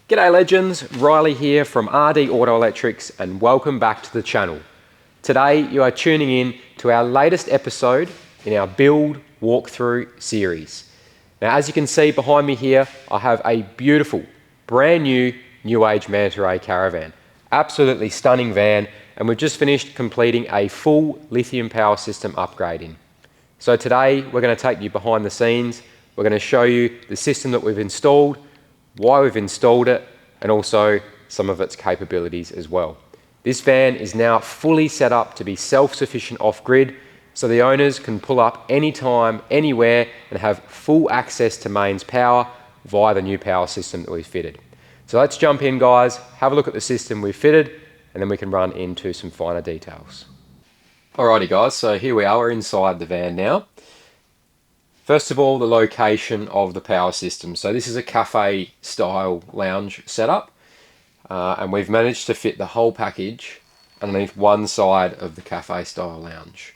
G'day legends, Riley here from RD Auto Electrics and welcome back to the channel. Today you are tuning in to our latest episode in our build walkthrough series. Now as you can see behind me here, I have a beautiful brand new age manta ray Caravan. Absolutely stunning van, and we've just finished completing a full lithium power system upgrading. So today we're going to take you behind the scenes. We're going to show you the system that we've installed, why we've installed it, and also some of its capabilities as well. This van is now fully set up to be self-sufficient off-grid, so the owners can pull up anytime, anywhere, and have full access to mains power via the new power system that we've fitted. So let's jump in, guys, have a look at the system we've fitted, and then we can run into some finer details. Alrighty guys, so here we are, we're inside the van now. First of all, the location of the power system. So this is a cafe style lounge setup, and we've managed to fit the whole package underneath one side of the cafe style lounge.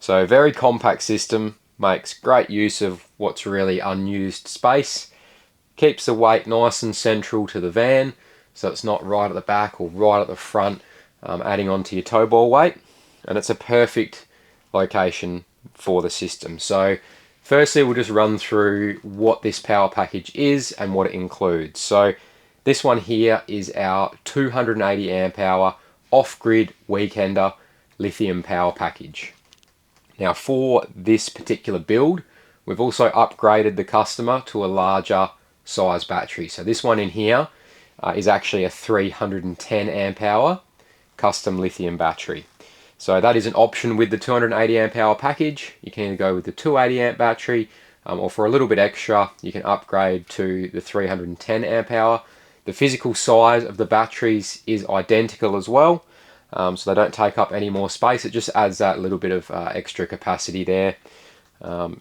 So very compact system, makes great use of what's really unused space, keeps the weight nice and central to the van, so it's not right at the back or right at the front, adding on to your tow ball weight, and it's a perfect location for the system. So firstly, we'll just run through what this power package is and what it includes. So this one here is our 280 amp hour off-grid weekender lithium power package. Now for this particular build, we've also upgraded the customer to a larger size battery. So this one in here is actually a 310 amp hour custom lithium battery. So that is an option with the 280 amp hour package. You can either go with the 280 amp battery, or for a little bit extra, you can upgrade to the 310 amp hour. The physical size of the batteries is identical as well, so they don't take up any more space. It just adds that little bit of extra capacity there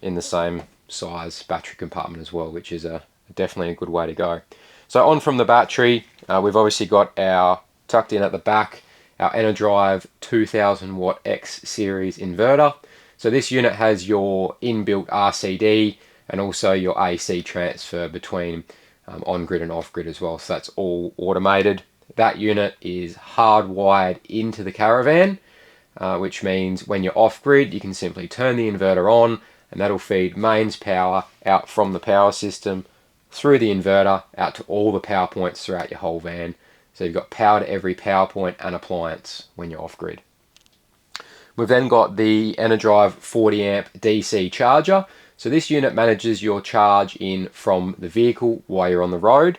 in the same size battery compartment as well, which is definitely a good way to go. So on from the battery, we've obviously got our, tucked in at the back, our EnerDrive 2000 watt X series inverter. So this unit has your inbuilt RCD and also your AC transfer between on-grid and off-grid as well. So that's all automated. That unit is hardwired into the Caravan, which means when you're off-grid, you can simply turn the inverter on and that'll feed mains power out from the power system through the inverter out to all the power points throughout your whole van. So you've got power to every power point and appliance when you're off-grid. We've then got the EnerDrive 40 amp DC charger. So this unit manages your charge in from the vehicle while you're on the road.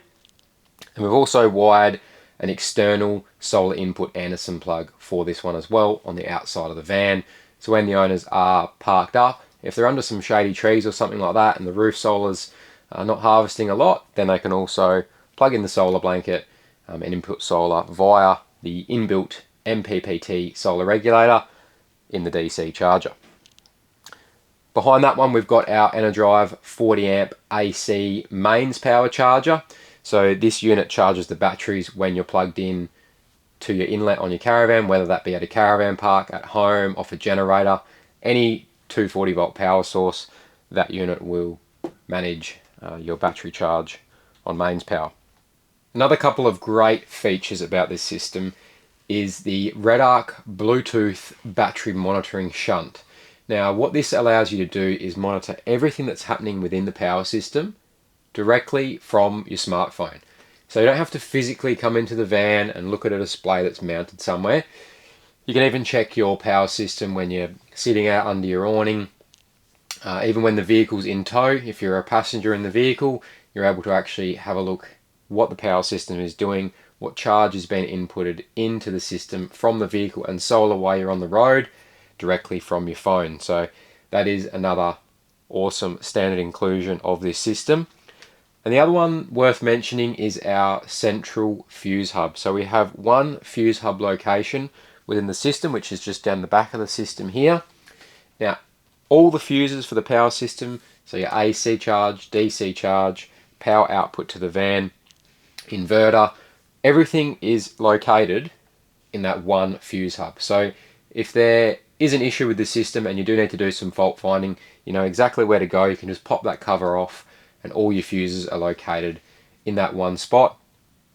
And we've also wired an external solar input Anderson plug for this one as well on the outside of the van. So when the owners are parked up, if they're under some shady trees or something like that and the roof solar's not harvesting a lot, then they can also plug in the solar blanket and input solar via the inbuilt MPPT solar regulator in the DC charger. Behind that one, we've got our EnerDrive 40 amp AC mains power charger. So this unit charges the batteries when you're plugged in to your inlet on your Caravan, whether that be at a caravan park, at home, off a generator, any 240 volt power source, that unit will manage your battery charge on mains power. Another couple of great features about this system is the RedArc Bluetooth battery monitoring shunt. Now what this allows you to do is monitor everything that's happening within the power system directly from your smartphone. So you don't have to physically come into the van and look at a display that's mounted somewhere. You can even check your power system when you're sitting out under your awning. Even when the vehicle's in tow, if you're a passenger in the vehicle, you're able to actually have a look what the power system is doing, what charge is being inputted into the system from the vehicle and solar while you're on the road directly from your phone. So that is another awesome standard inclusion of this system. And the other one worth mentioning is our central fuse hub. So we have one fuse hub location within the system, which is just down the back of the system here. Now all the fuses for the power system, so your AC charge, DC charge, power output to the van, inverter, everything is located in that one fuse hub. So if there is an issue with the system and you do need to do some fault finding, you know exactly where to go. You can just pop that cover off and all your fuses are located in that one spot.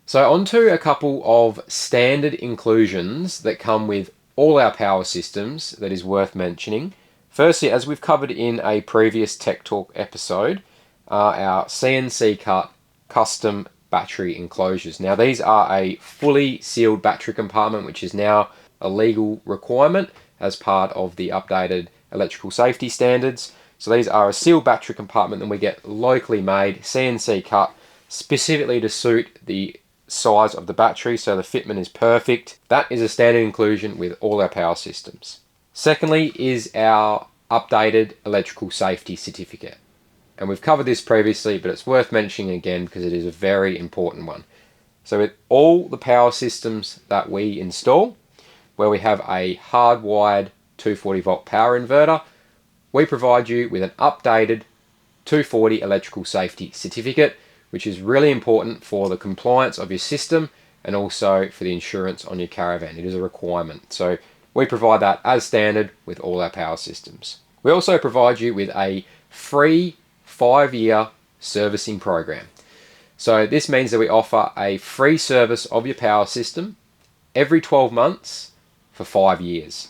So onto a couple of standard inclusions that come with all our power systems that is worth mentioning. Firstly, as we've covered in a previous Tech Talk episode, are our CNC cut custom battery enclosures. Now these are a fully sealed battery compartment, which is now a legal requirement as part of the updated electrical safety standards. So these are a sealed battery compartment that we get locally made, CNC cut, specifically to suit the size of the battery, so the fitment is perfect. That is a standard inclusion with all our power systems. Secondly is our updated electrical safety certificate. And we've covered this previously, but it's worth mentioning again because it is a very important one. So with all the power systems that we install, where we have a hardwired 240 volt power inverter, we provide you with an updated 240 electrical safety certificate, which is really important for the compliance of your system and also for the insurance on your Caravan. It is a requirement. So we provide that as standard with all our power systems. We also provide you with a free 5-year servicing program. So this means that we offer a free service of your power system every 12 months for 5 years.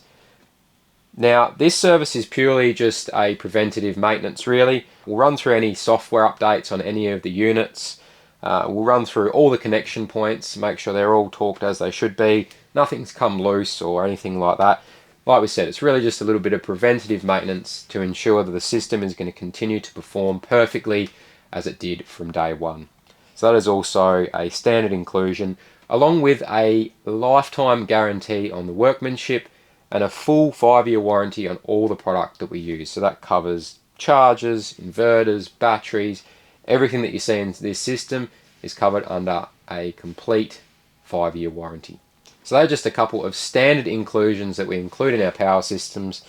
Now, this service is purely just a preventative maintenance, really. We'll run through any software updates on any of the units. We'll run through all the connection points, make sure they're all torqued as they should be. Nothing's come loose or anything like that. Like we said, it's really just a little bit of preventative maintenance to ensure that the system is going to continue to perform perfectly as it did from day one. So that is also a standard inclusion, along with a lifetime guarantee on the workmanship and a full 5-year warranty on all the product that we use. So that covers chargers, inverters, batteries, everything that you see in this system is covered under a complete 5-year warranty. So they're just a couple of standard inclusions that we include in our power systems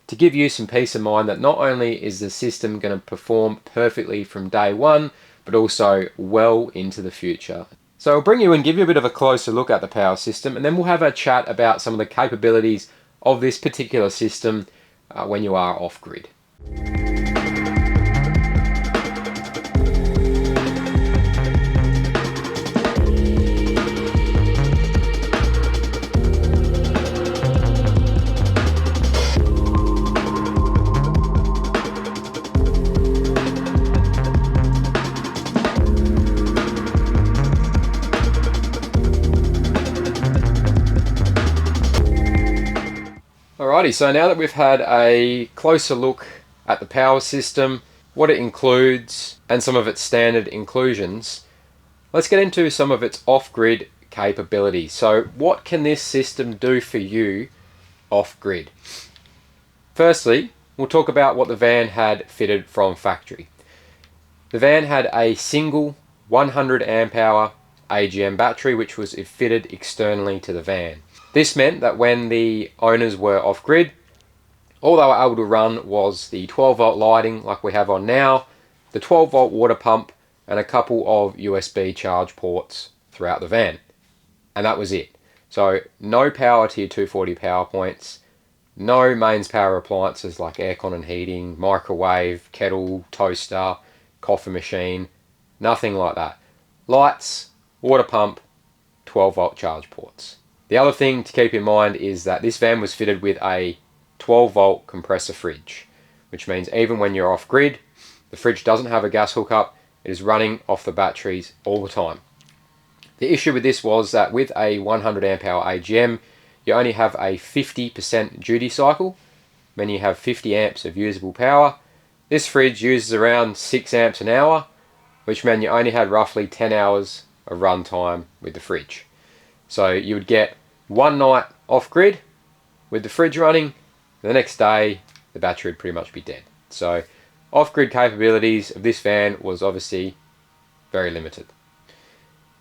to give you some peace of mind that not only is the system going to perform perfectly from day one, but also well into the future. So I'll bring you and give you a bit of a closer look at the power system, and then we'll have a chat about some of the capabilities of this particular system when you are off-grid. Alrighty, so now that we've had a closer look at the power system, what it includes, and some of its standard inclusions, let's get into some of its off-grid capabilities. So what can this system do for you off-grid? Firstly, we'll talk about what the van had fitted from factory. The van had a single 100 amp hour AGM battery which was fitted externally to the van. This meant that when the owners were off-grid, all they were able to run was the 12 volt lighting like we have on now, the 12 volt water pump, and a couple of USB charge ports throughout the van. And that was it. So no power to your 240 power points, no mains power appliances like aircon and heating, microwave, kettle, toaster, coffee machine, nothing like that. Lights, water pump, 12 volt charge ports. The other thing to keep in mind is that this van was fitted with a 12 volt compressor fridge, which means even when you're off grid, the fridge doesn't have a gas hookup, it is running off the batteries all the time. The issue with this was that with a 100 amp hour AGM, you only have a 50% duty cycle, meaning you have 50 amps of usable power. This fridge uses around 6 amps an hour, which meant you only had roughly 10 hours of run time with the fridge. So you would get one night off grid with the fridge running, the next day the battery would pretty much be dead. So off-grid capabilities of this van was obviously very limited.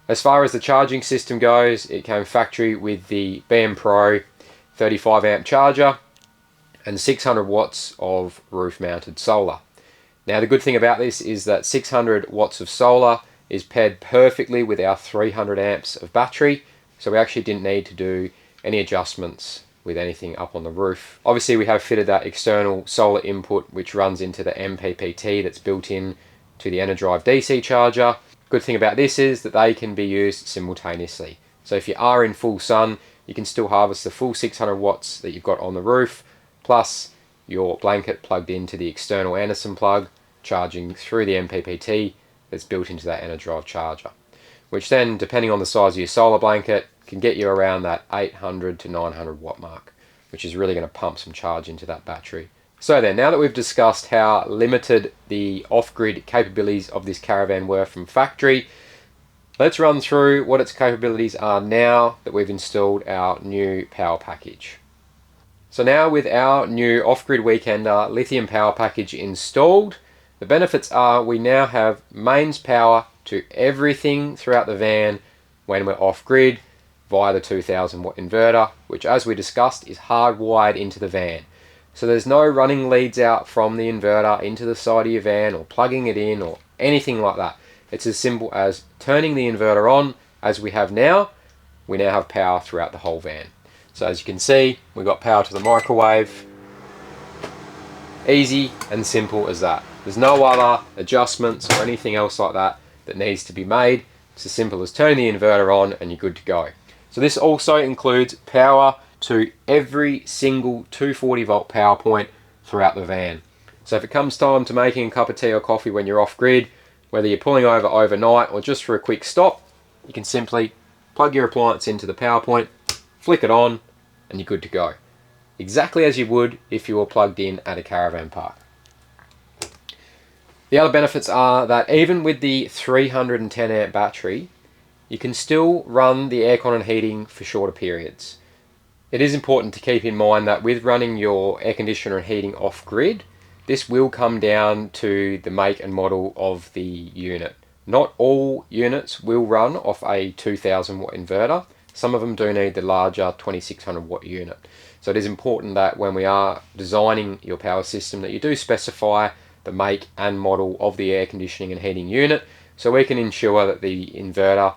As far as the charging system goes, it came factory with the BM Pro 35 amp charger and 600 watts of roof mounted solar. Now the good thing about this is that 600 watts of solar is paired perfectly with our 300 amps of battery, so we actually didn't need to do any adjustments with anything up on the roof. Obviously we have fitted that external solar input which runs into the MPPT that's built in to the EnerDrive DC charger. Good thing about this is that they can be used simultaneously. So if you are in full sun, you can still harvest the full 600 watts that you've got on the roof, plus your blanket plugged into the external Anderson plug, charging through the MPPT that's built into that EnerDrive charger, which then, depending on the size of your solar blanket, can get you around that 800 to 900 watt mark, which is really going to pump some charge into that battery. So then, now that we've discussed how limited the off-grid capabilities of this Caravan were from factory, let's run through what its capabilities are now that we've installed our new power package. So now with our new off-grid weekender lithium power package installed, the benefits are we now have mains power to everything throughout the van when we're off-grid via the 2000 watt inverter, which, as we discussed, is hardwired into the van. So there's no running leads out from the inverter into the side of your van or plugging it in or anything like that. It's as simple as turning the inverter on as we have now. We now have power throughout the whole van. So as you can see, we've got power to the microwave. Easy and simple as that. There's no other adjustments or anything else like that that needs to be made. It's as simple as turning the inverter on and you're good to go. So this also includes power to every single 240 volt power point throughout the van. So if it comes time to making a cup of tea or coffee when you're off grid, whether you're pulling over overnight or just for a quick stop, you can simply plug your appliance into the power point, flick it on, and you're good to go. Exactly as you would if you were plugged in at a caravan park. The other benefits are that even with the 310 amp battery, you can still run the aircon and heating for shorter periods. It is important to keep in mind that with running your air conditioner and heating off grid, this will come down to the make and model of the unit. Not all units will run off a 2000 watt inverter. Some of them do need the larger 2600 watt unit. So it is important that when we are designing your power system that you do specify the make and model of the air conditioning and heating unit, so we can ensure that the inverter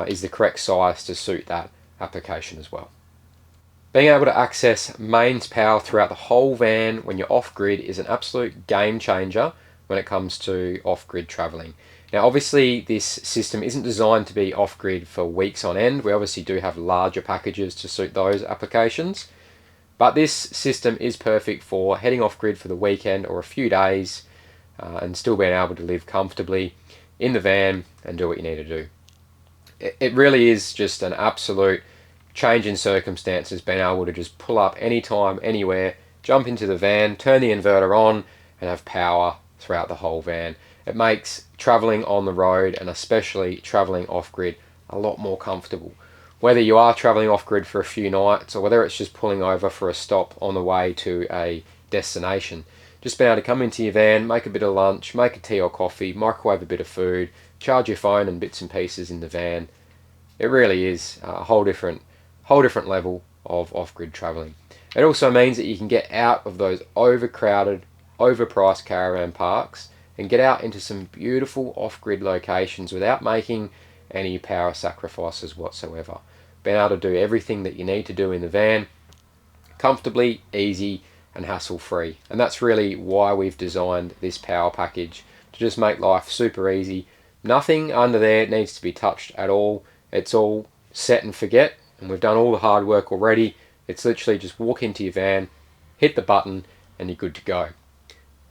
is the correct size to suit that application as well. Being able to access mains power throughout the whole van when you're off-grid is an absolute game changer when it comes to off-grid traveling. Now obviously this system isn't designed to be off-grid for weeks on end. We obviously do have larger packages to suit those applications, but this system is perfect for heading off-grid for the weekend or a few days and still being able to live comfortably in the van and do what you need to do. It really is just an absolute change in circumstances, being able to just pull up anytime, anywhere, jump into the van, turn the inverter on and have power throughout the whole van. It makes traveling on the road and especially traveling off-grid a lot more comfortable. Whether you are traveling off-grid for a few nights or whether it's just pulling over for a stop on the way to a destination, just being able to come into your van, make a bit of lunch, make a tea or coffee, microwave a bit of food, charge your phone and bits and pieces in the van. It really is a whole different level of off-grid traveling. It also means that you can get out of those overcrowded, overpriced caravan parks and get out into some beautiful off-grid locations without making any power sacrifices whatsoever. Being able to do everything that you need to do in the van comfortably, easy and hassle-free. And that's really why we've designed this power package, to just make life super easy. Nothing under there needs to be touched at all. It's all set and forget, and we've done all the hard work already. It's literally just walk into your van, hit the button and you're good to go.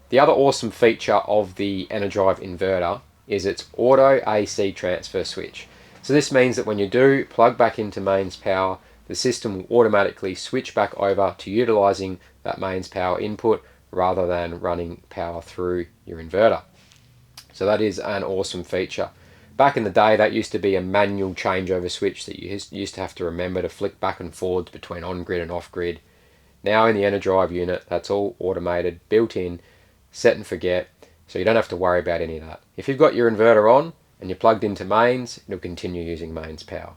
The other awesome feature of the EnerDrive inverter is its auto AC transfer switch. So this means that when you do plug back into mains power, the system will automatically switch back over to utilizing that mains power input rather than running power through your inverter. So that is an awesome feature. Back in the day, that used to be a manual changeover switch that you used to have to remember to flick back and forwards between on-grid and off-grid. Now in the EnerDrive unit, that's all automated, built in, set and forget, so you don't have to worry about any of that. If you've got your inverter on and you're plugged into mains, it'll continue using mains power.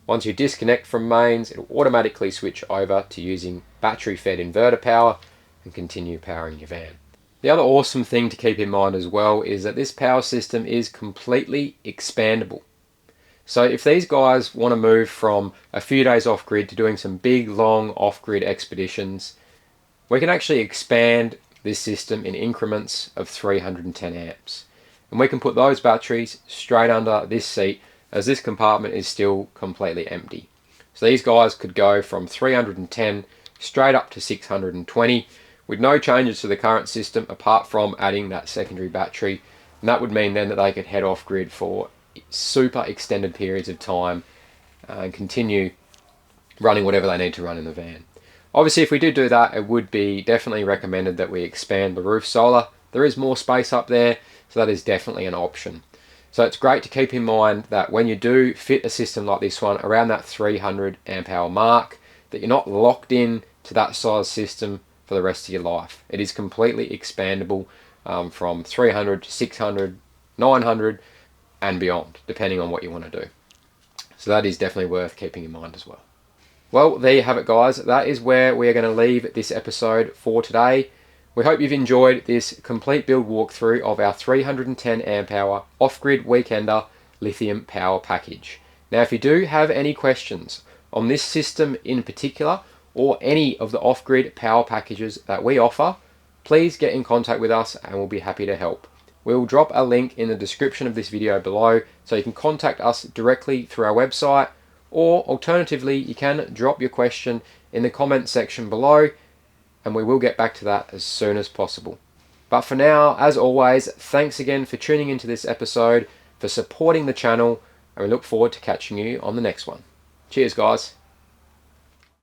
Once you disconnect from mains, it'll automatically switch over to using battery-fed inverter power and continue powering your van. The other awesome thing to keep in mind as well is that this power system is completely expandable. So if these guys want to move from a few days off-grid to doing some big, long off-grid expeditions, we can actually expand this system in increments of 310 amps. And we can put those batteries straight under this seat, as this compartment is still completely empty. So these guys could go from 310 straight up to 620 with no changes to the current system apart from adding that secondary battery. And that would mean then that they could head off grid for super extended periods of time and continue running whatever they need to run in the van. Obviously, if we do that, it would be definitely recommended that we expand the roof solar. There is more space up there, so that is definitely an option. So it's great to keep in mind that when you do fit a system like this one around that 300 amp hour mark, that you're not locked in to that size system for the rest of your life. It is completely expandable from 300 to 600, 900 and beyond, depending on what you want to do. So that is definitely worth keeping in mind as well. Well, there you have it, guys. That is where we are going to leave this episode for today. We hope you've enjoyed this complete build walkthrough of our 310 amp hour off-grid weekender lithium power package. Now, if you do have any questions on this system in particular, or any of the off-grid power packages that we offer, please get in contact with us and we'll be happy to help. We'll drop a link in the description of this video below so you can contact us directly through our website, or alternatively you can drop your question in the comment section below and we will get back to that as soon as possible. But for now, as always, thanks again for tuning into this episode, for supporting the channel, and we look forward to catching you on the next one. Cheers, guys.